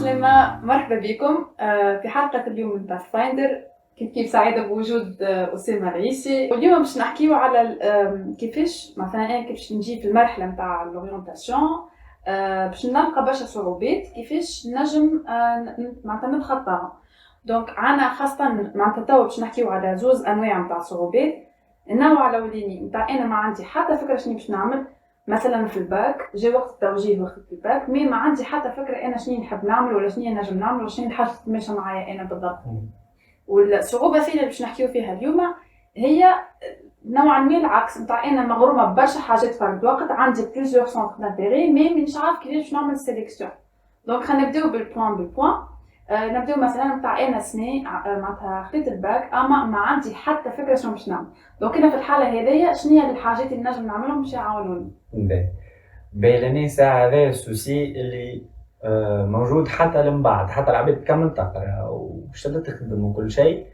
عسلامة، مرحبا بكم في حلقة اليوم من باثفايندر. كيف سعيدة بوجود أسامة العيسي. واليوم باش نحكيو على كيفاش مثلا أنا كيفاش نجي في المرحلة متاع الأورينتاسيون، باش نلقى برشا صعوبات كيفاش نجم معناتها نتخطاها. دونك عنا خاصة معناتها توا باش نحكيو على زوز أنواع متاع صعوبات. النوع الأولاني متاع أنا ما عندي حتى فكرة شنو باش نعمل. مثلا في الباك جا وقت التوجيه وقت الباك ما عندي حتى فكره انا شنو نحب نعمل ولا شنو نجم نعمل ولا شنو الحاجه ماشيه معايا انا بالضبط. والصعوبه فينا اللي باش نحكيو فيها اليوم هي نوعا ما العكس نتاع انا مغرومه برشا حاجات في الوقت، عندي بليزيور سونتر دانتيري مش عارف كيفاش نعمل سيليكسيون. دونك خلينا نبداو بالبوان. نبداو مثلا نتاع انا سنه معناتها خديت الباك اما ما عندي حتى فكره شنو باش نعمل. دونك انا في الحاله هذيا شنو هي الحاجات اللي نجم نعملهم باش يعاونوني؟ بيلاني ساعة هذا السوسي اللي موجود حتى من بعد، حتى العباد كامل تقرا وشدت تخدم وكل شيء.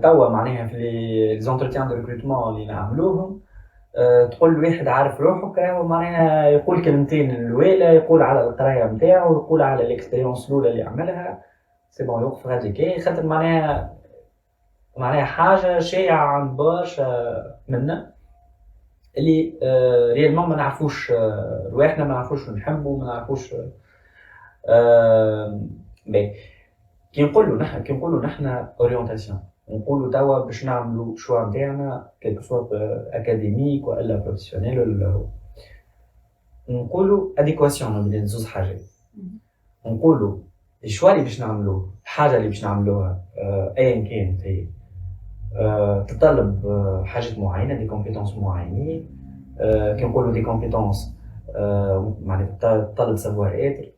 توا معناها في لي زونتروتيان دو ريكروتمون اللي نعملوهم، تقول واحد عارف روحه كراهو معناها يقول كلمتين الأولى، يقول على القراية نتاعو، يقول على الاكسبيريونس الأولى اللي عملها، سي بون يوقف غاديك خاطر معناها حاجة شائعة عند برشا منا اللي ريالمون ما نعرفوش رواحنا، ما نعرفوش نحبوا، ما نعرفوش باهي. كي نقولوا نحنا اورينتاسيون، نقولوا توا باش نعملوا شوا نتاعنا كيك سوا اكاديميك ولا بروفيسيونيل ولا هو، نقولوا اديكواسيون ما بين زوز حاجات. نقولوا الشوا اللي باش نعملوه، الحاجه اللي باش نعملوها ايا كانت هي تتطلب حاجات معينه، دي كومبيتونس معينين. كي نقولوا دي كومبيتونس معناتها تطلب سافوار اتر،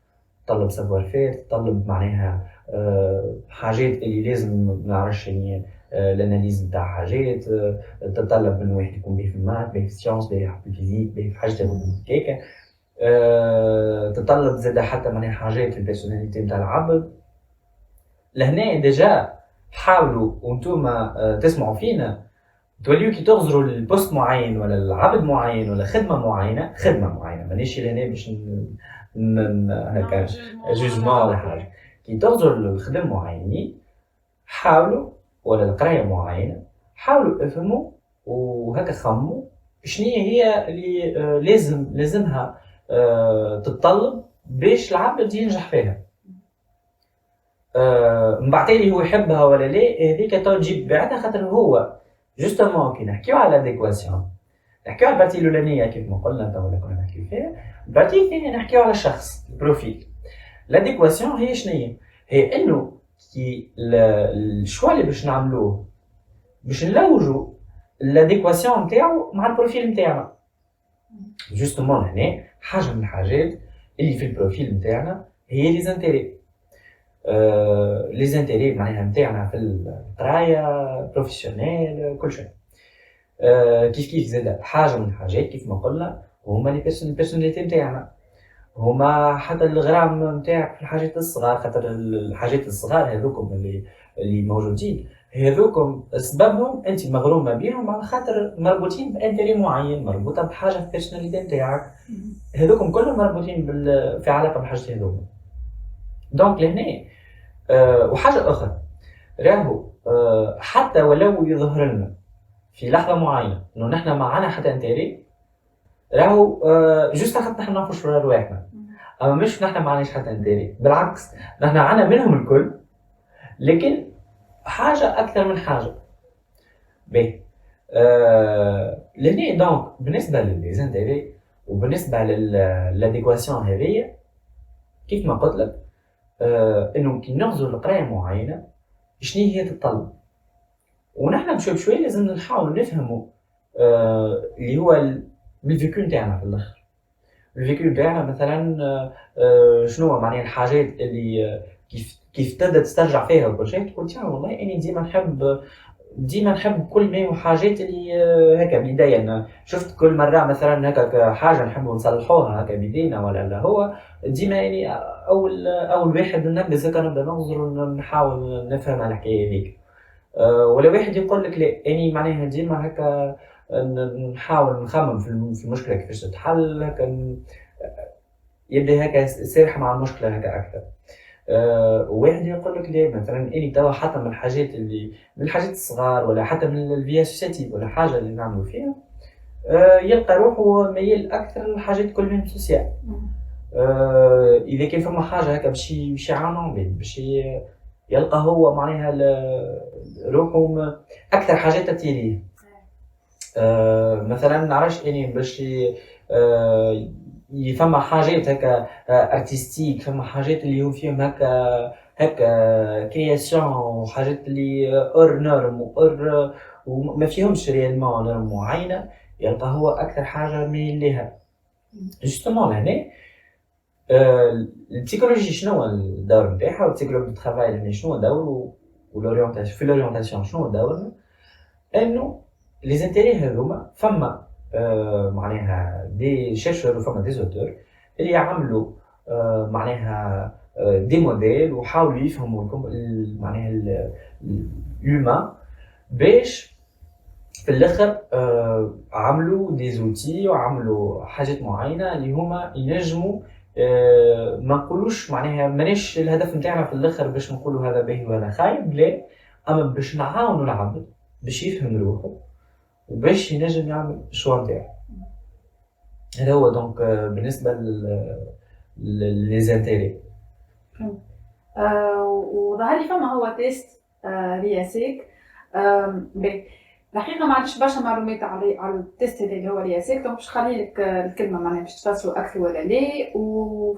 تطلب سافوار فير، تطلب معناها حاجات اللي لازم نعرفش يعني الاناليز نتاع حاجات، تتطلب من واحد يكون باهي في المات، باهي في السيونس، باهي في الفيزيك، باهي في حاجات هكاكا. تتطلب زاده حتى معناها حاجات في البيرسوناليتي نتاع العبد. لهنا ديجا حاولوا وانتوما تسمعوا فينا توليو كي تغزروا البوست معين ولا العبد معين ولا خدمه معينه مانيش لهنا باش هكا جوجمون ولا حاجه. كي تغزروا الخدم معينين حاولوا، ولا القرايه معينه حاولوا افهموا وهكا خموا شنو هي اللي لازمها تتطلب باش العبد ينجح فيها. من بعد اللي هو يحبها ولا لا هذيك تو تجيب بعدها، خاطر هو جوستومون كي نحكيو على الاديكواسيون نحكيو على البارتي الاولانيه كيف ما قلنا تو ولا كنا نحكيو فيها. البارتي الثانيه نحكيو على الشخص، البروفيل. الاديكواسيون هي شنو هي انه كي الشوا اللي باش نعملوه باش نلوجوا الاديكواسيون نتاعو مع البروفيل نتاعنا. جوستومون هنا حاجه من الحاجات اللي في البروفيل نتاعنا هي لي زانتيري. لي زانتيري معناها نتاعنا في القرايه بروفيسيونيل كل شيء. كيف زاد حاجه من الحاجات كيف ما قلنا هما لي بيرسوناليتي نتاعنا، هما حتى الغرام نتاعك في الحاجات الصغار، خاطر الحاجات الصغار هذوكم اللي موجودين هذوكم سببهم انت مغرومه بيهم على خاطر مربوطين بانتري معين، مربوطه بحاجه في البيرسوناليتي نتاعك، هذوكم كلهم مربوطين في علاقه بحاجه هذوما. دونك لهنا وحاجه اخرى راهو حتى ولو يظهر لنا في لحظه معينه انه نحن معنا حتى انتري، راهو جوست خاطر نحن نعرفوش رواحنا، اما مش نحن معناش حتى انتري، بالعكس نحن عنا منهم الكل لكن حاجه اكثر من حاجه. باهي لهنا دونك بالنسبه للزانتيري وبالنسبه للاديكواسيون هذه كيف ما قلت لك انه كي نغزو لقرايه معينه شنو هي تتطلب، ونحن بشوي لازم نحاول نفهموا اللي هو الفيكو نتاعنا في الاخر. الفيكو نتاعنا مثلا شنو هو معناها الحاجات اللي كيف تبدا تسترجع فيها وكل شيء تقول يا والله اني ديما نحب كل ما حاجات اللي هكا بداية شفت كل مرة مثلا هكا حاجة نحبوا نصلحوها هكا بدينا ولا لا هو ديما يعني أول واحد نبدأ هكا نبدأ ننظر ونحاول نفهم الحكاية هذيك. ولا واحد يقول لك لا يعني معناها ديما هكا نحاول نخمم في المشكلة كيفاش تتحل هكا يبدأ هكا سارح مع المشكلة هكا أكثر. واحد يقول لك لا مثلا اني توا حتى من الحاجات اللي من الحاجات الصغار ولا حتى من الفي اسوسياتيف ولا حاجه اللي نعملوا فيها يلقى روحه ميال اكثر للحاجات كل من سوسيال. اذا كان فما حاجه هكا باش يعاونوا باش يلقى هو معناها روحه اكثر حاجات تثيريه. مثلا نعرفش اني باش فما حاجات هكا ارتستيك، فما حاجات اللي هو فيهم هكا كرياسيون وحاجات اللي اور نورم اور وما فيهمش ريالمون نورم معينه، يلقى هو اكثر حاجه ميل لها. جوستومون لهنا البسيكولوجي شنو الدور نتاعها والبسيكولوجي ترافاي شنو دور ولورينتاسيون في لورينتاسيون شنو دورنا، انه لي زانتيري هذوما فما معناها دي شيرشور وفما دي زوتور اللي يعملوا معناها دي موديل وحاولوا يفهموا معناها الهيومان باش في الاخر عملوا دي زوتي وعملوا حاجات معينه اللي هما ينجموا ما نقولوش معناها ماناش الهدف نتاعنا في الاخر باش نقولوا هذا باهي وهذا خايب، لا اما باش نعاونوا العبد باش يفهم روحه وباش ينجم يعمل الشوا نتاعو. هذا هو دونك بالنسبه لي زانتيري. وظهر لي فما هو تيست رياسيك. الحقيقه ما عنديش برشا معلومات على التيست هذا اللي هو رياسيك، دونك باش نخلي لك الكلمه معناها باش تفسروا اكثر ولا لا.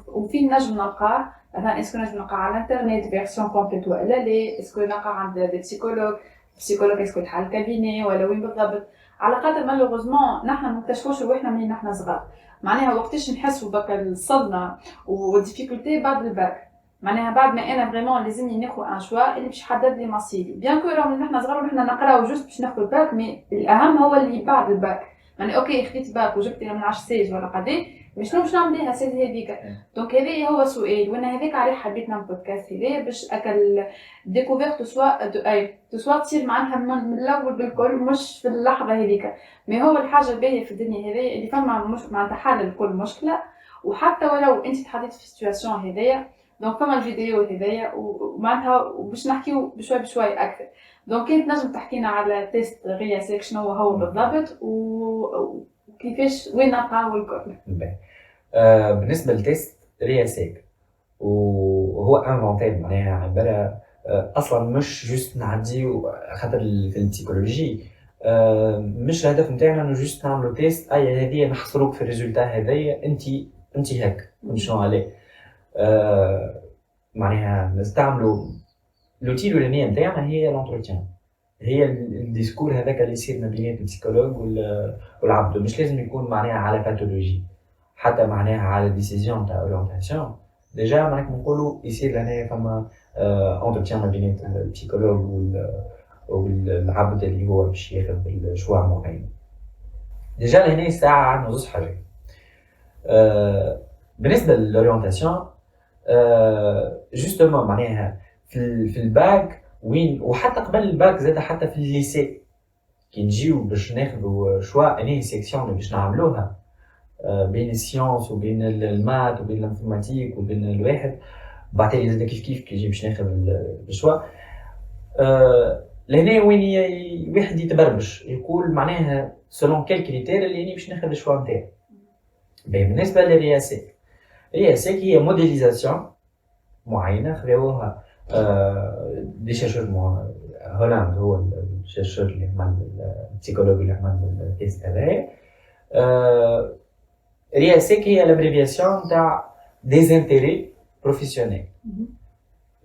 وفي نجم نلقاه مثلا اسكو نجم نلقاه على الانترنت فيرسيون كومبليت ولا لا، اسكو نلقاه عند دي بسيكولوج اسكو تحل كابيني ولا وين بالضبط. على خاطر مالوغوزمون نحنا ما نكتشفوش روحنا منين نحنا صغار، معناها وقتاش نحسوا بك الصدمه والديفيكولتي بعد الباك، معناها بعد ما انا فريمون لازمني ناخذ ان شوا اللي باش يحدد لي مصيري. بيان كو راهم نحنا صغار ونحنا نقراو جوست باش ناخذ الباك، مي الاهم هو اللي بعد الباك. يعني اوكي خديت باك وجبت من 10 سيج ولا قدي، مش شنو باش نعمل بها سيج هذيك. دونك هذا هو سؤال، وانا هذاك عليه حبيت نعمل بودكاست هذا باش اكل ديكوفيرت سوا تصير معناها من الاول بالكل مش في اللحظه هذيك. مي هو الحاجه الباهيه في الدنيا هذه اللي فما مش معناتها حل لكل مشكله، وحتى ولو انت تحطيت في السيتواسيون هذيا دونك فما الفيديو هذايا ومعناتها باش نحكيو بشوي اكثر. دونك كنت نجم تحكينا على تيست رياسيك شنو هو بالضبط وكيفاش وين نلقاو الكل. بالنسبه للتيست رياسيك وهو انفونتير معناها عباره اصلا مش جوست نعديو خاطر في البسيكولوجي مش الهدف نتاعنا انه جوست نعملوا تيست اي هذه نحصروك في الريزولتا هذايا انت هيك شنو عليه. معناها نستعملوا لوتي الاولانيه نتاعنا هي لونتروتيان، هي الديسكور هذاك اللي يصير ما بين البسيكولوج والعبد، مش لازم يكون معناها على باثولوجي، حتى معناها على ديسيزيون تاع اورينتاسيون. ديجا معناها نقولوا يصير لهنا فما اونتروتيان ما بين البسيكولوج والعبد اللي هو باش ياخذ الشوا معين. ديجا لهنا الساعه عندنا زوج حاجات. بالنسبه للاورينتاسيون جوستومون معناها في الباك وين وحتى قبل الباك زاد حتى في الليسي كي نجيو باش ناخذوا شوا انهي سيكسيون اللي باش نعملوها بين السيونس وبين المات وبين الانفورماتيك وبين الواحد بعدين زاد كيف كي يجي باش ناخذ الشوا. لهنا وين واحد يتبربش يقول معناها سولون كيل كريتير اللي اني باش ناخذ الشوا نتاعي. بالنسبه للرياسيك، الرياسيك هي موديليزاسيون معينه خذوها دي شيرشور هولاند هو الشيرشور اللي عمل البسيكولوج اللي عمل التيست هذا. رياسيك هي لابريفياسيون تاع ديزانتيري بروفيسيونيل.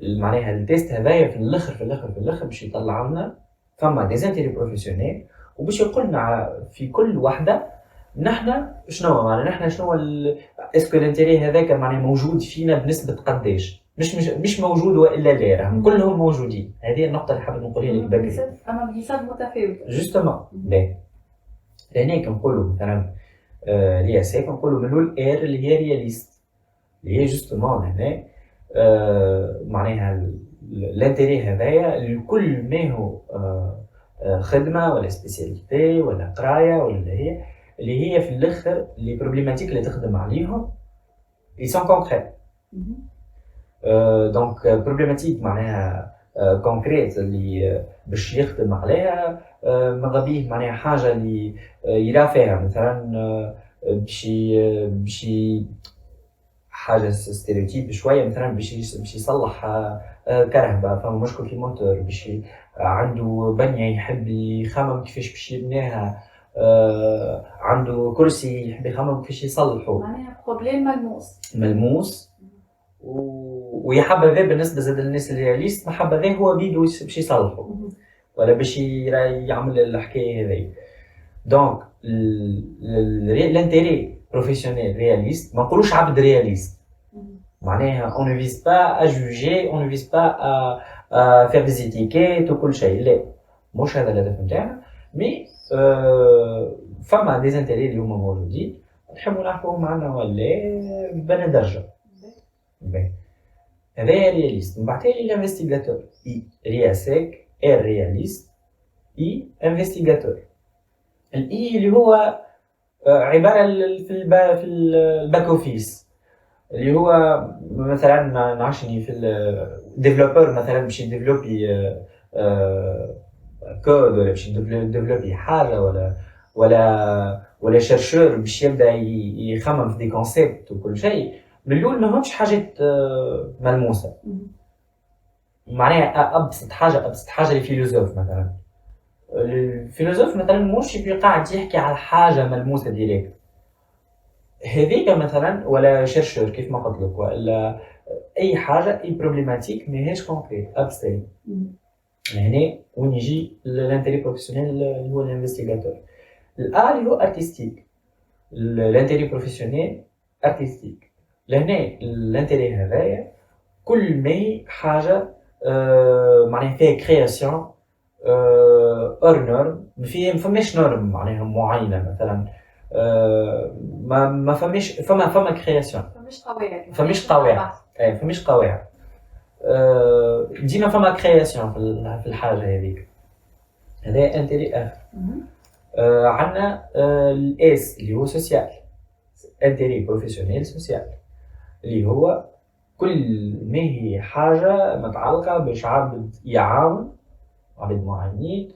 معناها التيست هذايا في الاخر باش يطلع لنا فما ديزانتيري بروفيسيونيل وباش يقول لنا في كل وحده نحنا شنو معناها نحنا شنو اسكو الانتيري هذاك معناها موجود فينا بنسبه قداش، مش موجود والا لا راهم كلهم موجودين. هذه النقطه اللي حابب نقولها لك بكري اما بنسب متفاوته جوستومون. لهنا كنقولوا مثلا رياسيك نقولوا منو الار اللي هي رياليست اللي هي جوستومون هنا معناها الانتيري هذايا لكل ما هو خدمه ولا سبيسياليتي ولا قرايه ولا اللي هي في الاخر لي بروبليماتيك اللي تخدم عليهم ils sont concrets. دونك بروبليماتيك معناها كونكريت اللي باش يخدم عليها. ماذا بيه معناها حاجه اللي يرى فيها مثلا باش حاجه ستيريوتيب شويه مثلا باش يصلح كرهبه فما مشكل في موتور باش عنده بنيه يحب يخمم كيفاش باش يبنيها. عنده كرسي يحب يخمم كيفاش يصلحه معناها بروبليم ملموس ويحبذ بالنسبه زاد للناس الرياليست محبذ هو بيدو باش يصلحه ولا باش يعمل الحكايه هذه. دونك l'intérêt professionnel réaliste ما نقولوش عبد رياليست معناها on ne vise pas à juger on ne vise pas à faire des étiquettes وكل شيء لا مش هذا الهدف نتاعنا مي فما des intérêts اللي هما موجودين نحبوا نعرفوهم معنا ولا بنا درجه هذا رياليست. من بعد تالي الانفستيغاتور اي رياسك ار رياليست اي انفستيغاتور. الاي اللي هو عباره في الباك اوفيس اللي هو مثلا ما نعرفش في الديفلوبر مثلا باش يديفلوبي كود ولا باش يديفلوبي حاجه ولا شيرشور باش يبدا يخمم في دي كونسيبت وكل شيء من الاول ما همش حاجات ملموسه معناها ابسط حاجه الفيلوزوف مثلا. الفيلوزوف مثلا مش قاعد يحكي على حاجه ملموسه ديريكت هذيك مثلا ولا شيرشور كيف ما قلت لك ولا اي حاجه اي بروبليماتيك ماهيش كونكريت ابستري. هنا وين يجي الانتري بروفيسيونيل اللي هو الانفستيغاتور. الآ اللي هو ارتستيك الانتري بروفيسيونيل ارتستيك. لهنا الانتري هذايا كل ما هي حاجه معناها فيها كرياسيون اور نورم ما فماش نورم معناها معينه مثلا ما فما كرياسيون فماش قواعد فماش قواعد ديما فما كرياسيون في الحاجه هذيك. هذا انتري اف. عندنا الاس اللي هو سوسيال انتري بروفيسيونيل سوسيال اللي هو كل ما هي حاجه متعلقه باش عبد يعاون عبد معينين.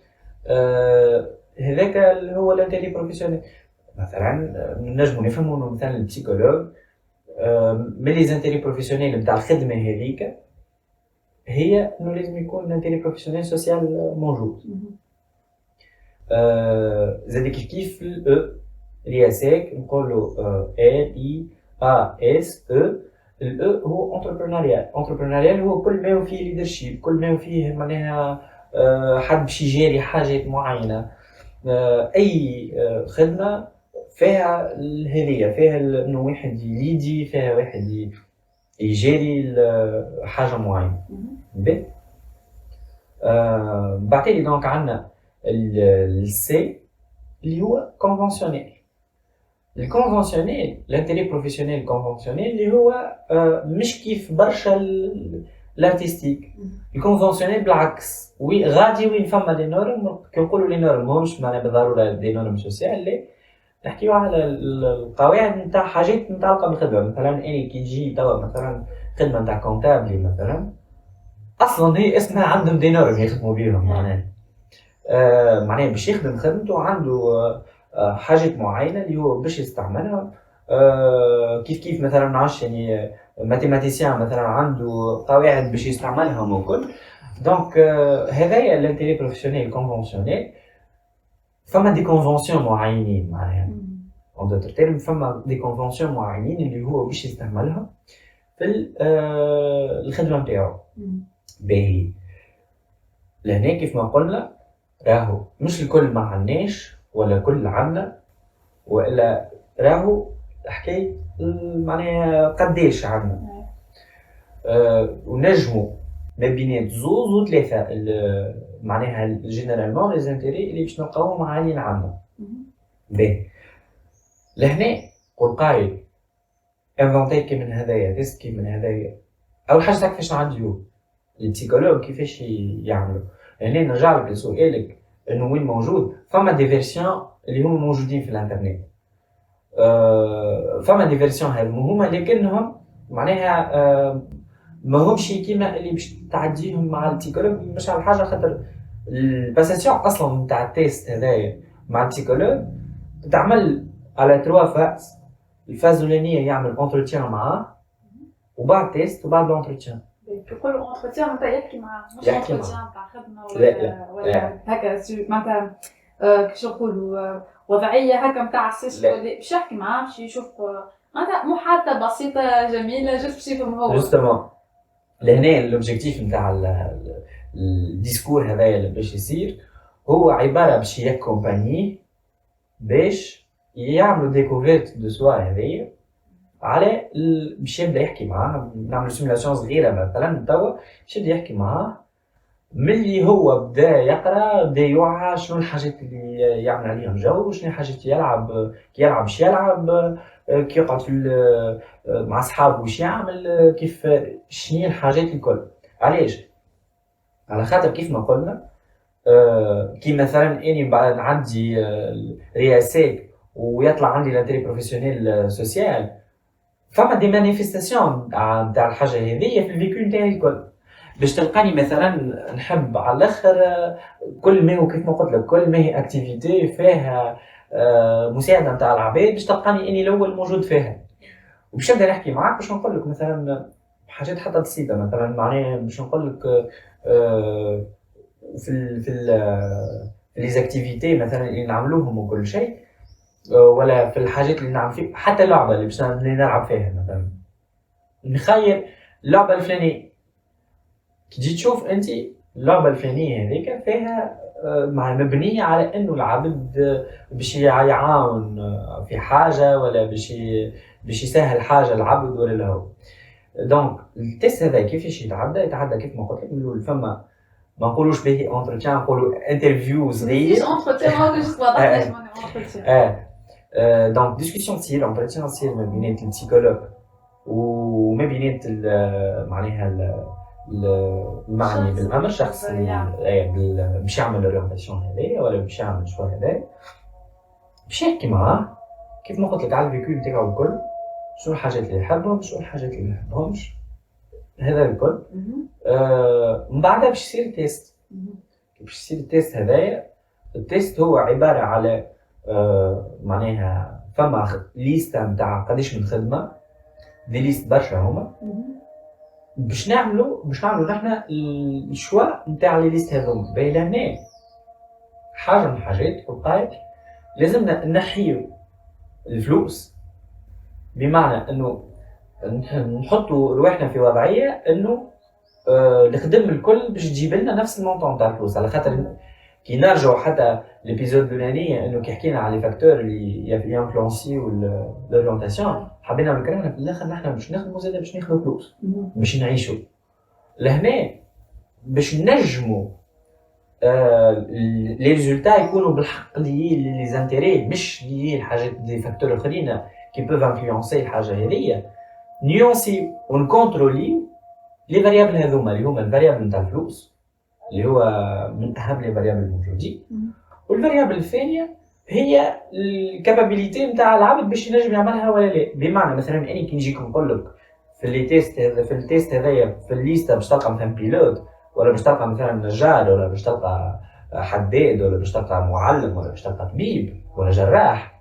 هذاك اللي هو الانتري بروفيسيونيل. مثلا نجمو نفهمو مثلا البسيكولوج من لي زانتيري بروفيسيونيل نتاع الخدمه هذيك هي انه لازم يكون الانتري بروفيسيونيل سوسيال موجود. زاد كيف الاو رياسك نقولوا ال اي ا اس او. الاو هو انتربرونيال هو كل ما فيه ليدرشيب كل ما فيه معناها حد باش يجاري حاجات معينه. اي خدمه فيها هذيا فيها انه واحد يليدي فيها واحد يجاري حاجه معينه. بعدين دونك عندنا السي اللي هو كونفونسيونيل. الكونفونسيونيل الانتري بروفيسيونيل كونفونسيونيل اللي هو مش كيف برشا الارتستيك. الكونفونسيونيل بالعكس غادي وين فما لي نورم كي نقولوا لي نورم ماهمش معناها بالضروره دي نورم سوسيال لا نحكيو على القواعد نتاع حاجات متعلقه بالخدمه. مثلا اني كي تجي توا مثلا خدمه نتاع كونتابلي مثلا اصلا هي اسمها عندهم دي نورم يخدموا بيهم معناها باش يخدم خدمته عنده حاجات معينه اللي هو باش يستعملها. كيف مثلا نعرفش يعني ماتيماتيسيان مثلا عنده قواعد باش يستعملهم وكل. دونك هذايا الانتري بروفيسيونيل كونفونسيونيل فما دي كونفونسيون معينين معناها اون دوتر تيرم فما دي كونفونسيون معينين اللي هو باش يستعملها في الخدمه نتاعو. باهي لهنا كيف ما قلنا راهو مش الكل ما عندناش ولا الكل عندنا والا راهو حكايه معناها قداش عندنا. ونجموا ما بين زوز وثلاثه معناها جينيرالمون لي زانتيري اللي باش نلقاوهم عاليين عندنا. باهي لهنا قول قايل انفونتي كي من هذايا تيست كي من هذايا اول حاجه تعرف كيفاش نعديو البسيكولوج كيفاش يعملوا. هنا نرجع لك لسؤالك انه وين موجود فما دي فيرسيون اللي هم موجودين في الانترنت. فما دي فيرسيون هذوما هما لكنهم معناها ماهمش كيما اللي باش تعديهم مع البسيكولوج مش على حاجه، خاطر الباساسيون اصلا نتاع التيست هذايا مع البسيكولوج تتعمل على 3 فاز. الفاز الاولانيه يعمل انتروتيان معاه، وبعد تيست، وبعد الانتروتيان. يقولوا انتروتيان معناتها يحكي مع مش يحكي انتروتيان تاع خدمه لا ولا هكا معناتها كيفاش نقولوا وضعيه هكا نتاع السيس باش يحكي معاه باش يشوف معناتها محادثه بسيطه جميله جست باش يفهم هو جوستومون. لهنا الاوبجيكتيف نتاع الديسكور هذايا اللي باش يصير هو عباره باش يكومباني باش يعملوا ديكوفيرت دو سوا هذايا على باش يبدا يحكي معاه. نعملوا سيمولاسيون صغيره مثلا توا باش يبدا يحكي معاه ملي هو بدا يقرا، بدا يوعى شنو الحاجات اللي يعمل عليهم جو، شنو الحاجات يلعب كي يلعب باش يلعب، كي يقعد في مع اصحابه واش يعمل، كيف شنو الحاجات الكل. علاش؟ على خاطر كيف ما قلنا كي مثلا اني بعد عندي رياسات ويطلع عندي لانتري بروفيسيونيل سوسيال، فما دي مانيفيستاسيون نتاع الحاجه هذيا في الفيكول نتاعي الكل. باش تلقاني مثلا نحب على الاخر كل ما هو كيف ما قلت لك كل ما هي اكتيفيتي فيها مساعده نتاع العباد باش تلقاني اني الاول موجود فيها. وباش نبدا نحكي معاك باش نقول لك مثلا حاجات حتى بسيطه، مثلا معناها باش نقول لك في في ليزاكتيفيتي مثلا اللي نعملوهم وكل شيء، ولا في الحاجات اللي نعمل فيها، حتى اللعبه اللي باش نلعب فيها. مثلا نخيل اللعبه الفلانيه، كي تجي تشوف انت اللعبه الفلانيه هذيك فيها مع مبنيه على انه العبد باش يعاون في حاجه، ولا باش يسهل حاجه العبد ولا لا. دونك التيست هذا كيفاش يتعدى كيف ما قلت لك من الاول. فما ما نقولوش به انتروتيان، نقولوا انترفيو صغير. مفيش انتروتيان هو جست وضحت ليش معناها انتروتيان. دونك ديسكسيون تصير، انتروتيان تصير ما بين البسيكولوج وما بين معناها المعني بالامر الشخص اللي باش يعمل الاورينتاسيون هذايا ولا باش يعمل الشغل هذايا، باش يحكي معاه كيف ما قلت لك على الفيكول نتاعو الكل، شنو الحاجات اللي يحبهم شنو الحاجات اللي ما يحبهمش، هذا الكل. من بعدها باش يصير تيست. باش يصير التيست هذايا، التيست هو عباره على معناها فما ليستا نتاع قداش من خدمه، دي ليست برشا هما. باش نعملوا نحنا الشوا نتاع لي ليست هذوما. باهي لهنا حاجه من الحاجات تلقاك لازمنا نحيو الفلوس، بمعنى انه نحطوا رواحنا في وضعيه انه الخدم الكل باش تجيب لنا نفس المونطون تاع الفلوس. على خاطر كي نرجعوا حتى ليبيزود الاولانيه انه كي حكينا على لي فاكتور اللي ينفلونسيو لورينتاسيون، حبينا نكرهنا في الاخر نحن باش نخدموا زاده باش ناخذوا فلوس باش نعيشوا. لهنا باش نجموا لي ريزولتا يكونوا بالحق لي لي زانتيري، مش لي الحاجات دي فاكتور اخرين كي بوف انفلونسي الحاجه هذيا. نيونسي ونكونترولي لي فاريابل هذوما اللي هما الفاريابل نتاع الفلوس اللي هو من اهم لي فاريابل الموجودين، والفاريابل الثانيه هي الكابابيليتي نتاع العبد باش ينجم يعملها ولا لا. بمعنى مثلا اني كي نجيك نقول لك في التيست هذايا في الليسته باش تلقى مثلا بيلوت، ولا باش تلقى مثلا نجار، ولا باش تلقى حداد، ولا باش تلقى معلم، ولا باش تلقى طبيب، ولا جراح،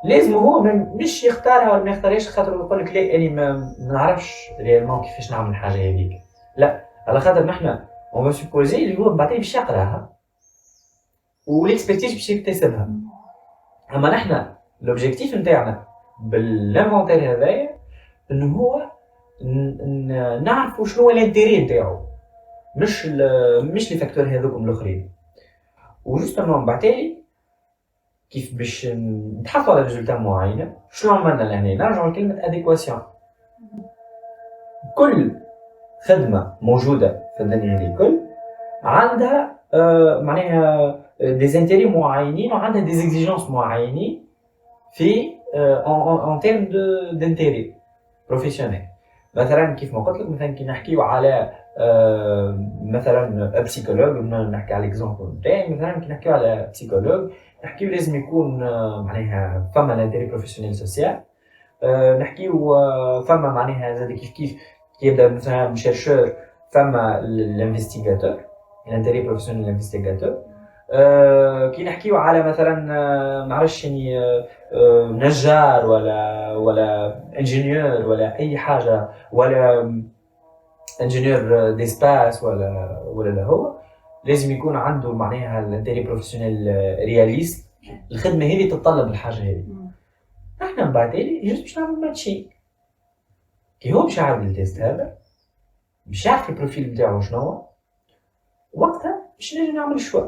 لازم هو مش يختارها ولا ما يختارهاش خاطر يقول لك لا اني ما نعرفش ريالمون كيفاش نعمل الحاجه هذيك. لا، على خاطر نحن اون سوبوزي اللي هو بعدين باش يقراها والاكسبرتيز باش يكتسبها. اما نحن لوبجيكتيف نتاعنا بالانفونتير هذايا انه هو نعرفوا شنو هو الانتيري نتاعو، مش لي فاكتور هذوكم الاخرين. وجوستومون بعتالي كيف باش نتحصلوا على ريزولتا معينه، شنو عملنا لهنا؟ نرجعوا لكلمه اديكواسيون. كل خدمه موجوده في الدنيا هذه الكل عندها معناها دي زانتيري معينين وعندها دي اكزيجونس معينين في ان تيرم دانتيري بروفيسيونيل. مثلا كيف ما قلت لك، مثلا كي نحكيو على مثلا بسيكولوج، نحكي على الاكزومبل نتاعي، مثلا كي نحكيو على بسيكولوج نحكيو لازم يكون معناها فما لانتيري بروفيسيونيل سوسيال. نحكيو فما معناها زاد كيف كي يبدا مثلا شيرشور فما الانفستيغاتور الانتري بروفيسيونيل انفستيغاتور. كي نحكيو على مثلا معرفش يعني نجار ولا انجينيور ولا اي حاجه ولا انجينيور ديسباس ولا هو لازم يكون عنده معناها الانتري بروفيسيونيل رياليست. الخدمه هذه تتطلب الحاجه هذه. احنا من بعد يجوز باش نعمل ماتشينغ كي هو باش يعمل التيست هذا باش يعرف البروفيل بتاعه شنو وقتها باش نجي نعمل شوا.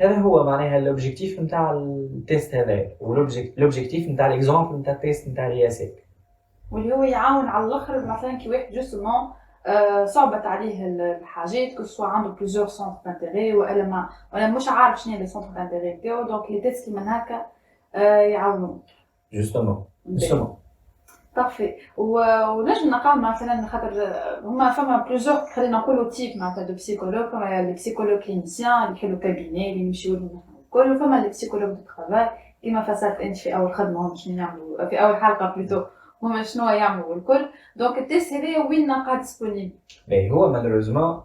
هذا هو معناها الاوبجيكتيف نتاع التيست هذا والاوبجيكتيف نتاع الاكزامبل نتاع التيست نتاع الرياسات واللي هو يعاون على الاخر مثلا كي واحد جوستومون صعبت عليه الحاجات كو سوا عنده بليزيور سونتر دانتيغي ولا مش عارف شنو لي سونتر دانتيغي نتاعو دونك لي تيست كيما هكا يعاونوا جوستومون. بارفي. ونجم نلقاو مثلا خاطر هما فما بليزيور خلينا نقولوا تيب معناتها دو بسيكولوج. فما لي بسيكولوج كلينيسيان اللي يحلوا كابيني اللي يمشيو لهم الكل. فما لي بسيكولوج دو ترافاي كيما فسرت انت في اول خدمه هم شنو يعملوا في اول حلقه بلوتو هما شنو يعملوا الكل. دونك التيست هذا وين نلقاه ديسپونيبل؟ باهي هو مالوريزمون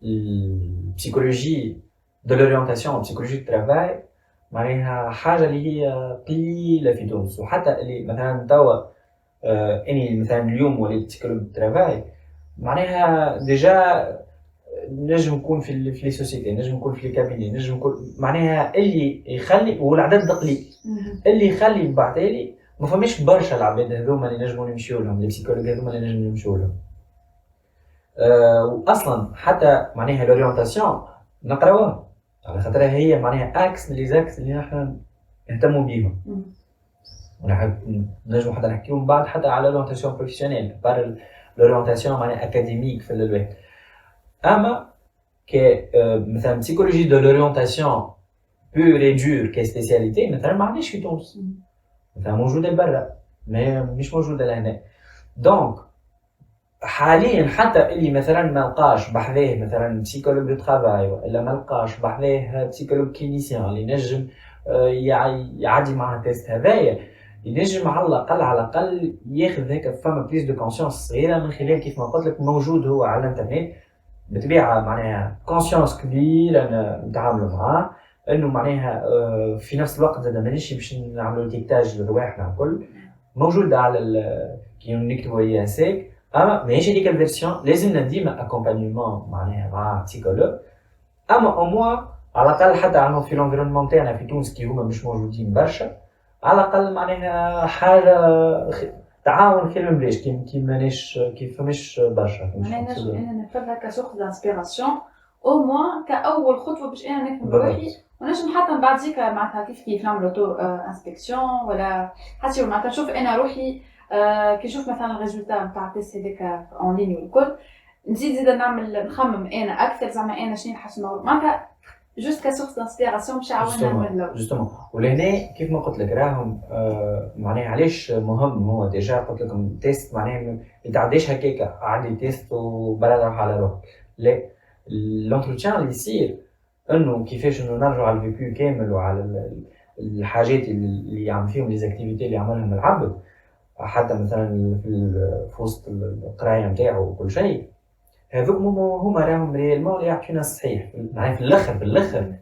البسيكولوجي دو لورينتاسيون البسيكولوجي دو ترافاي معناها حاجه اللي هي قليله في تونس. وحتى اللي مثلا توا اني مثلا اليوم وليت بسيكولوج دو ترافاي معناها ديجا نجم نكون في لي سوسيتي نجم نكون في لي كابيني نجم نكون معناها اللي يخلي والعدد قليل اللي يخلي بعتالي ما فماش برشا العباد هذوما اللي نجموا نمشيو لهم لي بسيكولوج هذوما اللي نجموا نمشيو لهم. واصلا حتى معناها لورينتاسيون نقراوها على خاطرها هي معناها اكس من لي زاكس اللي نحن نهتموا بيهم. نجموا حتى نحكيو من بعد حتى على لورينتاسيون بروفيسيونيل بار لورينتاسيون معناها اكاديميك في الواحد. اما ك مثلا بسيكولوجي دو لورينتاسيون بور اي دور كي سبيسياليتي مثلا ما عندناش في تونس. مثلا موجوده برا مش موجوده لهنا. دونك حاليا حتى اللي مثلا ما لقاش بحذاه مثلا بسيكولوج دو ترافاي ولا ما لقاش بحذاه بسيكولوج كلينيسيان اللي نجم يعدي مع التيست هذايا ينجم على الاقل ياخذ هيك فما بليس دو كونسيونس صغيره من خلال كيف ما قلت لك موجود هو على الانترنت بطبيعه معناها كونسيونس كبير انا نتعاملوا معاه انه معناها في نفس الوقت زاد مانيش باش نعملوا ديكتاج لرواحنا الكل موجود على كي نكتبوا اياه سيك. اما ماشي هذيك الفيرسيون لازمنا ديما اكومبانيمون معناها مع بسيكولوج. اما او موا على الاقل حتى عندنا في الانفيرونمون تاعنا في تونس كي هما مش موجودين برشا على الاقل معناها حاجه تعاون خير من بلاش كي ماناش كي فماش برشا. معناها نجم انا نعتبرها كسوق دانسبيراسيون او موا كاول خطوه باش انا نفهم روحي ونجم حتى من بعد زيك معناتها كيف نعملوا تو انسبكسيون ولا حتى معناتها نشوف انا روحي كي نشوف مثلا الريزولتا نتاع التيست هذاك اون لين والكل نزيد نخمم انا اكثر زعما انا شنو نحس معناتها جوست كسورس دانسبيراسيون باش يعاوننا من جوستومون. ولهنا كيف ما قلت لك راهم معناها علاش مهم هو ديجا قلت لكم تيست معناها ما يتعداش هكاك عادي تيست وبلد راح على روح. لا الانتروتيان اللي يصير انه كيفاش انه نرجعوا على الفيكو كامل وعلى الحاجات اللي يعمل فيهم لي زاكتيفيتي اللي يعملهم العبد حتى مثلا في وسط القرايه نتاعو وكل شيء هذوك هما راهم ريالمون يعطيونا الصحيح معناها في الاخر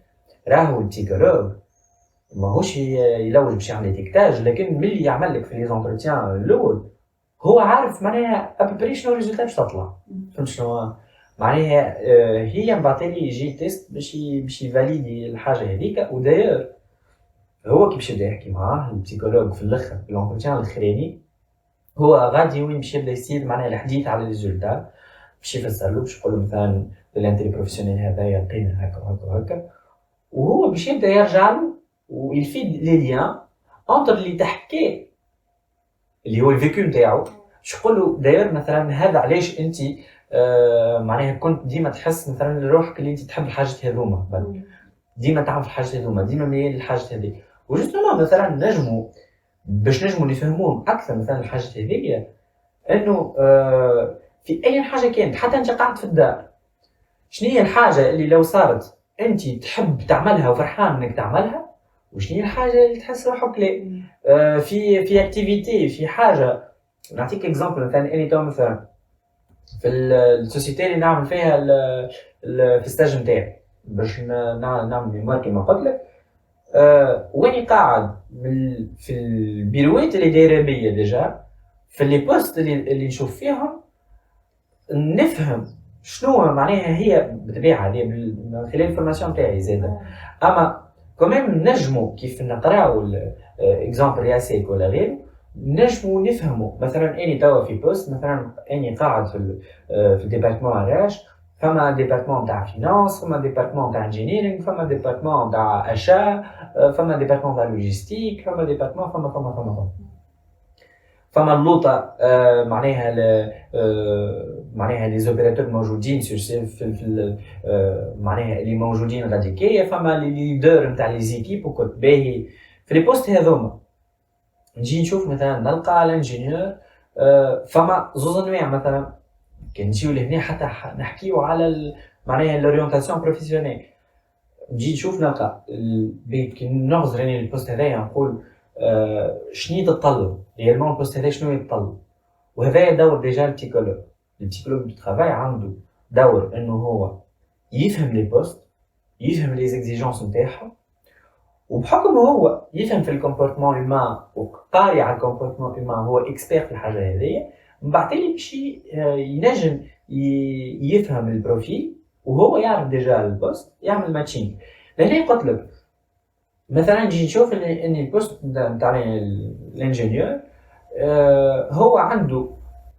راهو البسيكولوج ماهوش يلوج باش يعمل ديكتاج لكن ملي يعمل لك في لي زونتروتيان الاول هو عارف معناها ابري شنو الريزولتا باش تطلع. فهمت شنو معناها هي مبعثلي يجي تيست باش يفاليدي الحاجه هذيك. وداير هو كي باش يبدا يحكي معاه البسيكولوج في الاخر في الانتروتيان الاخراني هو غادي وين باش يبدا يصير معناها الحديث على الريزولتا باش يفسر له باش يقول له مثلا الانتري بروفيسيونيل هذايا لقينا هكا وهكا وهكا وهو باش يبدا يرجع له ويفيد لي ليان انتر اللي تحكي اللي هو الفيكو نتاعو باش يقول له داير مثلا هذا علاش انت معناها كنت ديما تحس مثلا لروحك اللي انت تحب الحاجات هذوما ديما تعمل في الحاجات هذوما ديما ميال للحاجات هذه وجوستومون مثلا نجموا باش نجموا نفهموهم اكثر مثلا الحاجات هذيا انه في اي حاجه كانت حتى انت قاعد في الدار شنو هي الحاجه اللي لو صارت انت تحب تعملها وفرحان انك تعملها وشنو هي الحاجه اللي تحس روحك لا في اكتيفيتي في حاجه نعطيك اكزامبل مثلا اني تو مثلا في السوسيتي اللي نعمل فيها في الستاج نتاعي باش نعمل ميموار كيما قلت لك. واني قاعد في البيروات اللي دايره بيا ديجا في لي بوست اللي نشوف فيهم نفهم شنو معناها هي بطبيعه هذه من خلال الفورماسيون تاعي زاده. اما كمان نجمو كيف نقراو اكزامبل ياسيك ولا غيره نجمو نفهمو. مثلا اني توا في بوست مثلا اني قاعد في الديبارتمون اراش، فما ديبارتمون تاع فينانس، فما ديبارتمون تاع انجينيرينغ، فما ديبارتمون تاع اشا، فما ديبارتمون تاع لوجيستيك، فما ديبارتمون فما اللوطه معناها معناها لي زوبيراتور موجودين في معناها اللي موجودين غاديكيه، فما لي ليدر نتاع لي زيكيب وكل باهي في لي بوست هذوما. نجي نشوف مثلا نلقى الانجينيور فما زوز انواع. مثلا كي نجيو لهنا حتى نحكيو على معناها لورينتاسيون بروفيسيونيل، نجي نشوف نلقى كي نغزر راني البوست هذايا نقول شنو يتطلب ريالمون البوست هذا شنو يتطلب. وهذا دور ديجا البسيكولوج دو ترافاي عنده دور انه هو يفهم لي بوست، يفهم لي زيكزيجونس نتاعهم، وبحكم هو يفهم في الكومبورتمون هيومان وقاري على الكومبورتمون هيومان، هو اكسبير في الحاجه هذه، من بعد اللي باش ينجم يفهم البروفيل وهو يعرف ديجا البوست يعمل ماتشينغ. لهنا قلت لك مثلا نجي نشوف ان البوست نتاع الانجينيور هو عنده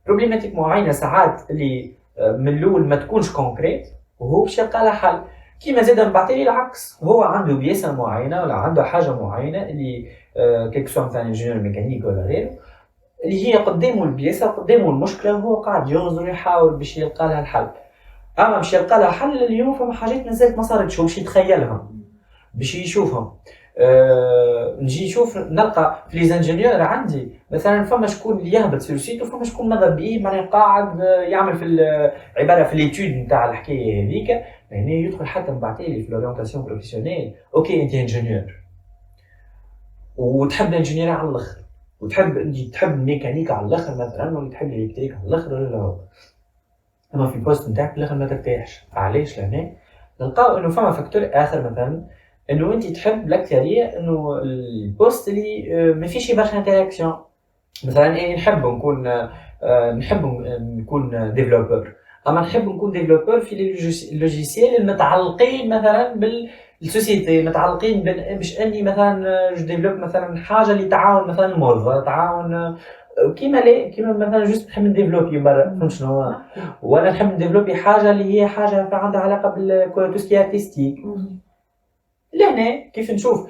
بروبليماتيك معينه ساعات اللي من الاول ما تكونش كونكريت وهو باش يلقى لها حل. كيما زاد من بعد العكس، هو عنده بياسه معينه ولا عنده حاجه معينه اللي كيك سوا مثلا انجينيور ميكانيك ولا غيره، اللي هي قدامه البياسه قدامه المشكله وهو قاعد يغزر ويحاول باش يلقى لها الحل. اما باش يلقى لها حل اليوم فما حاجات مازالت ما صارتش، هو باش يتخيلها باش يشوفهم. نجي نشوف نلقى في لي زانجينيور عندي مثلا فما شكون اللي يهبط في السيت وفما شكون ماذا بيه معناها قاعد يعمل في عباره في ليتود نتاع الحكايه هذيك. هنا يدخل حتى من بعد لي في لورينتاسيون بروفيسيونيل. اوكي انت انجينيور وتحب الانجينير على الاخر وتحب الميكانيك على الاخر مثلا، ولا تحب الالكتريك على الاخر ولا لا، اما في البوست نتاعك الاخر ما ترتاحش. علاش؟ لهنا نلقاو انه فما فاكتور اخر، مثلا انه انت تحب الاكثريه انه البوست اللي ما فيش برشا انتراكسيون. مثلا انا نحب نكون ديفلوبر، اما نحب نكون ديفلوبر في اللوجيسيال المتعلقين مثلا بالسوسيتي، متعلقين باش اني مثلا جو ديفلوب مثلا حاجه اللي تعاون مثلا الموظف تعاون كيما مثلا جوست نحب نديفلوبي برا فهمت شنو، ولا نحب نديفلوبي حاجه اللي هي حاجه عندها علاقه بالتوسكي ارتستيك. لهنا كيف نشوف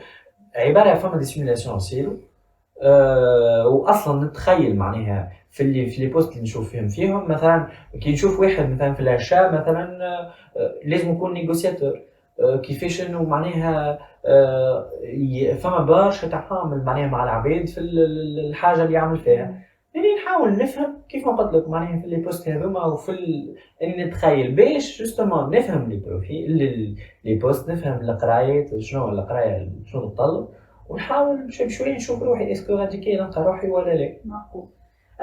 عباره فما دي سيمولاسيون يصيروا واصلا نتخيل معناها في لي بوست اللي نشوف فيهم مثلا كي نشوف واحد مثلا في الاشياء مثلا لازم يكون نيغوسياتور، كيفاش انه معناها فما برشا تعامل معناها مع العباد في الحاجه اللي يعمل فيها. يعني نحاول نفهم كيف ما قلت لك معناها في لي بوست هذوما وفي اني نتخيل باش جوستومون نفهم لي بروفيل لي بوست، نفهم القرايات شنو القرايه شنو تطلب، ونحاول بشوي نشوف روحي اسكو غادي كي نلقى روحي ولا لا. معقول.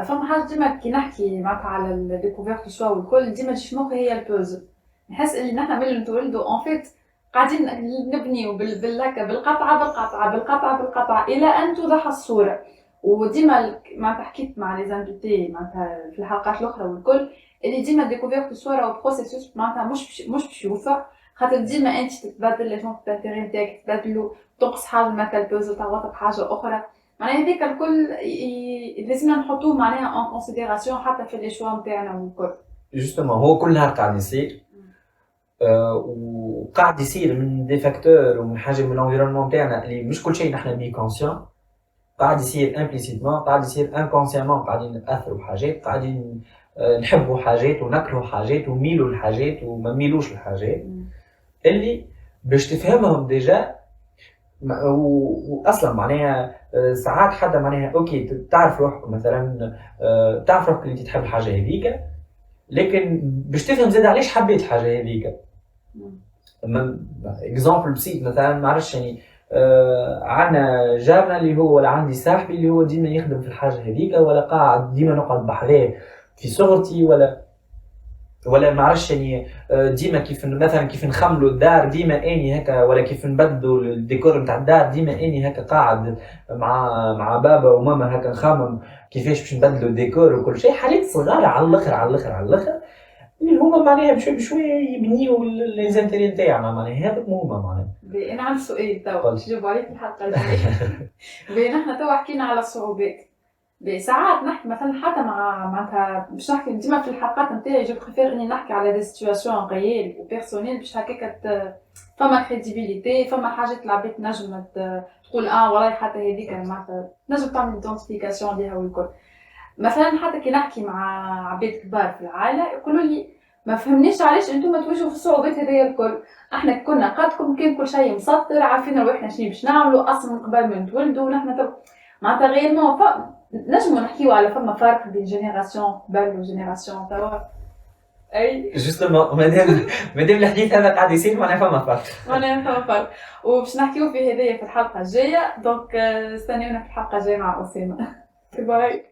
فما حاجه ديما كي نحكي معك على الديكوفيرت شوا والكل ديما تجي مخي هي البوزل. نحس اللي نحن ملي نتولدوا اون فيت قاعدين نبنيو بالقطعه الى ان توضح الصوره. وديما معناتها حكيت مع لي زانفيتي معناتها في الحلقات الاخرى والكل اللي ديما ديكوفيرت الصوره وبروسيسوس معناتها مش باش يوفى، خاطر ديما انت تتبدل لي جون تاعي نتاعك تبدلوا، تنقص حاجه مثلا البوزل تعوض بحاجه اخرى. معناها هذاك الكل لازمنا نحطوه معناها اون كونسيديراسيون حتى في لي شوا نتاعنا والكل. جوستومون هو كل نهار قاعد يصير وقاعد يصير من دي فاكتور ومن حاجه من الانفيرونمون تاعنا اللي مش كل شيء نحن بيه كونسيون، قاعد يصير امبليسيتمون، قاعد يصير انكونسيامون، قاعدين نتاثروا بحاجات، قاعدين نحبوا حاجات ونكرهوا حاجات ونميلوا لحاجات وما نميلوش لحاجات اللي باش تفهمهم ديجا. واصلا معناها ساعات حتى معناها اوكي تعرف روحك مثلا تعرف روحك اللي تحب الحاجه هذيك، لكن باش تفهم زاد علاش حبيت حاجه هذيك. اكزامبل بسيط مثلا ما عرفتش يعني عندنا جارنا اللي هو، ولا عندي صاحبي اللي هو ديما يخدم في الحاجه هذيك، ولا قاعد ديما نقعد بحذاه في صغرتي، ولا ما عرفش يعني. ديما كيف مثلا كيف نخملوا الدار ديما اني هكا، ولا كيف نبدلوا الديكور نتاع الدار ديما اني هكا قاعد مع بابا وماما هكا نخمم كيفاش باش نبدلوا الديكور وكل شيء. حاجات صغار على الاخر على الاخر على الاخر، اللي هما معناها بشوي بشوي يبنيوا ليزانتيري نتاعنا، معناها هذا هما معناها. انا عندي سؤال توا قل. باش نجاوب عليك في الحلقه الجايه. نحن توا حكينا على الصعوبات، ساعات نحكي مثلا حتى معناتها باش نحكي ديما في الحلقات نتاعي جو بريفير اني نحكي على دي سيتوياسيون ريال وبيرسونيل باش هكاك فما كريديبيليتي، فما حاجات العباد تنجم تقول والله حتى هذيك معناتها تنجم تعمل ايدونتيفيكاسيون ليها والكل. مثلا حتى كي نحكي مع عباد كبار في العائله يقولوا لي ما فهمنيش علاش انتم تواجهوا في الصعوبات هذيا الكل، احنا كنا قدكم كان كل شيء مسطر عارفين روحنا شنو باش نعملوا اصلا من قبل ما نتولدوا. ونحن معناتها غيرمون نجمو نحكيو على فما فرق بين جينيراسيون قبل وجينيراسيون توا. اي جوستومون مادام الحديث هذا قاعد يصير معناها فما فرق. معناها فما فرق، وباش نحكيو في هذايا في الحلقه الجايه. دونك استناونا في الحلقه الجايه مع اسامه. باي.